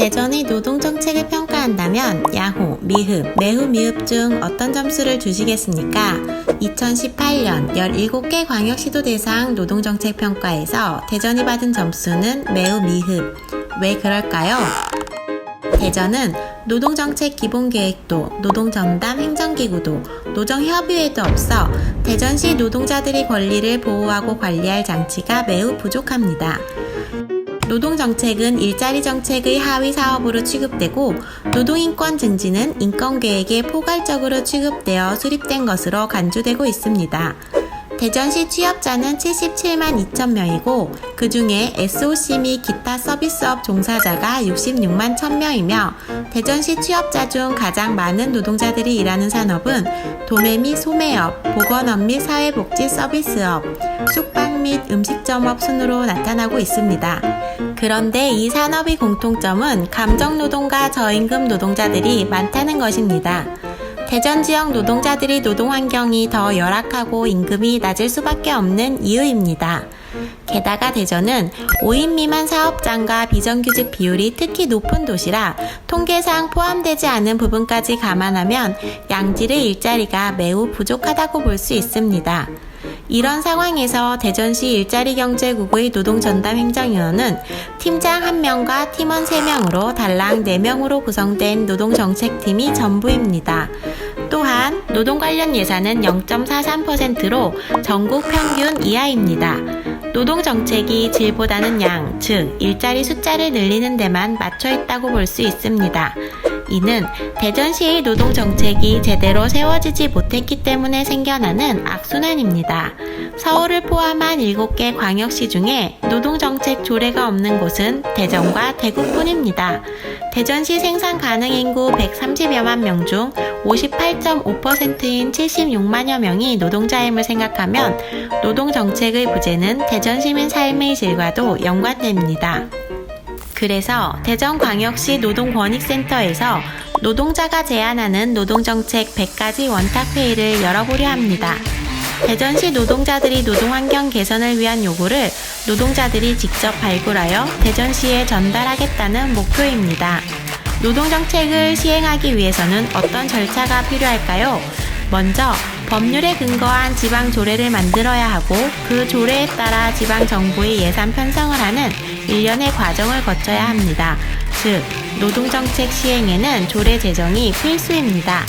대전의 노동정책을 평가한다면 야호, 미흡, 매우 미흡 중 어떤 점수를 주시겠습니까? 2018년 17개 광역시도 대상 노동정책 평가에서 대전이 받은 점수는 매우 미흡. 왜 그럴까요? 대전은 노동정책 기본계획도, 노동전담 행정기구도, 노정협의회도 없어 대전시 노동자들의 권리를 보호하고 관리할 장치가 매우 부족합니다. 노동정책은 일자리 정책의 하위 사업으로 취급되고 노동인권 증진은 인권계획에 포괄적으로 취급되어 수립된 것으로 간주되고 있습니다. 대전시 취업자는 77만 2천 명이고 그 중에 SOC 및 기타 서비스업 종사자가 66만 1천 명이며 대전시 취업자 중 가장 많은 노동자들이 일하는 산업은 도매 및 소매업, 보건업 및 사회복지 서비스업, 숙박 및 음식점업 순으로 나타나고 있습니다. 그런데 이 산업의 공통점은 감정노동과 저임금 노동자들이 많다는 것입니다. 대전 지역 노동자들의 노동 환경이 더 열악하고 임금이 낮을 수밖에 없는 이유입니다. 게다가 대전은 5인 미만 사업장과 비정규직 비율이 특히 높은 도시라 통계상 포함되지 않은 부분까지 감안하면 양질의 일자리가 매우 부족하다고 볼 수 있습니다. 이런 상황에서 대전시 일자리경제국의 노동전담행정위원은 팀장 1명과 팀원 3명으로 달랑 4명으로 구성된 노동정책팀이 전부입니다. 또한 노동 관련 예산은 0.43%로 전국 평균 이하입니다. 노동정책이 질보다는 양, 즉 일자리 숫자를 늘리는 데만 맞춰 있다고 볼 수 있습니다. 이는 대전시의 노동정책이 제대로 세워지지 못했기 때문에 생겨나는 악순환입니다. 서울을 포함한 7개 광역시 중에 노동정책 조례가 없는 곳은 대전과 대구뿐입니다. 대전시 생산 가능 인구 130여만 명 중 58.5%인 76만여 명이 노동자임을 생각하면 노동정책의 부재는 대전 시민 삶의 질과도 연관됩니다. 그래서 대전광역시 노동권익센터에서 노동자가 제안하는 노동정책 100가지 원탁회의를 열어보려 합니다. 대전시 노동자들이 노동환경 개선을 위한 요구를 노동자들이 직접 발굴하여 대전시에 전달하겠다는 목표입니다. 노동정책을 시행하기 위해서는 어떤 절차가 필요할까요? 먼저 법률에 근거한 지방조례를 만들어야 하고 그 조례에 따라 지방정부의 예산 편성을 하는 일련의 과정을 거쳐야 합니다. 즉, 노동정책 시행에는 조례 제정이 필수입니다.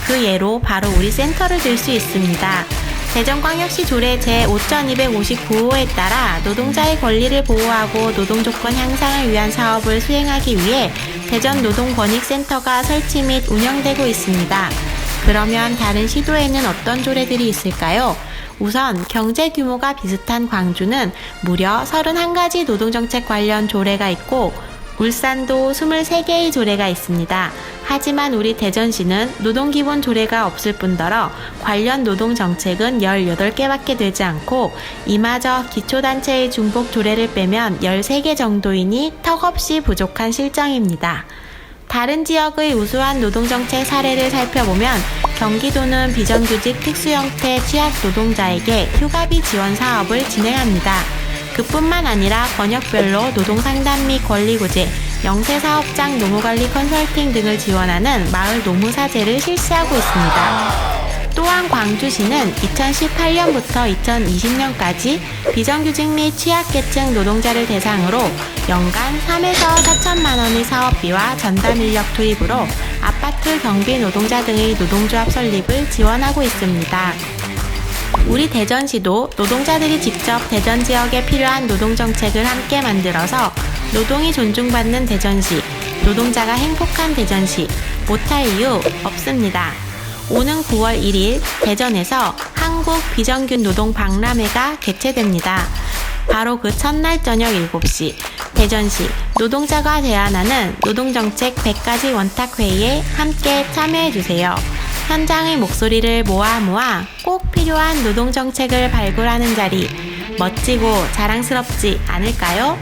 그 예로 바로 우리 센터를 들 수 있습니다. 대전광역시 조례 제5259호에 따라 노동자의 권리를 보호하고 노동조건 향상을 위한 사업을 수행하기 위해 대전노동권익센터가 설치 및 운영되고 있습니다. 그러면 다른 시도에는 어떤 조례들이 있을까요? 우선 경제 규모가 비슷한 광주는 무려 31가지 노동정책 관련 조례가 있고 울산도 23개의 조례가 있습니다. 하지만 우리 대전시는 노동기본 조례가 없을 뿐더러 관련 노동정책은 18개밖에 되지 않고 이마저 기초단체의 중복 조례를 빼면 13개 정도이니 턱없이 부족한 실정입니다. 다른 지역의 우수한 노동정책 사례를 살펴보면 경기도는 비정규직 특수형태 취약 노동자에게 휴가비 지원 사업을 진행합니다. 그뿐만 아니라 권역별로 노동상담 및 권리구제, 영세사업장 노무관리 컨설팅 등을 지원하는 마을 노무사제를 실시하고 있습니다. 또한 광주시는 2018년부터 2020년까지 비정규직 및 취약계층 노동자를 대상으로 연간 3에서 4천만 원의 사업비와 전담인력 투입으로 아파트 경비 노동자 등의 노동조합 설립을 지원하고 있습니다. 우리 대전시도 노동자들이 직접 대전 지역에 필요한 노동정책을 함께 만들어서 노동이 존중받는 대전시, 노동자가 행복한 대전시, 못할 이유 없습니다. 오는 9월 1일 대전에서 한국 비정규 노동 박람회가 개최됩니다. 바로 그 첫날 저녁 7시 대전시 노동자가 제안하는 노동정책 100가지 원탁회의에 함께 참여해주세요. 현장의 목소리를 모아 꼭 필요한 노동정책을 발굴하는 자리 멋지고 자랑스럽지 않을까요?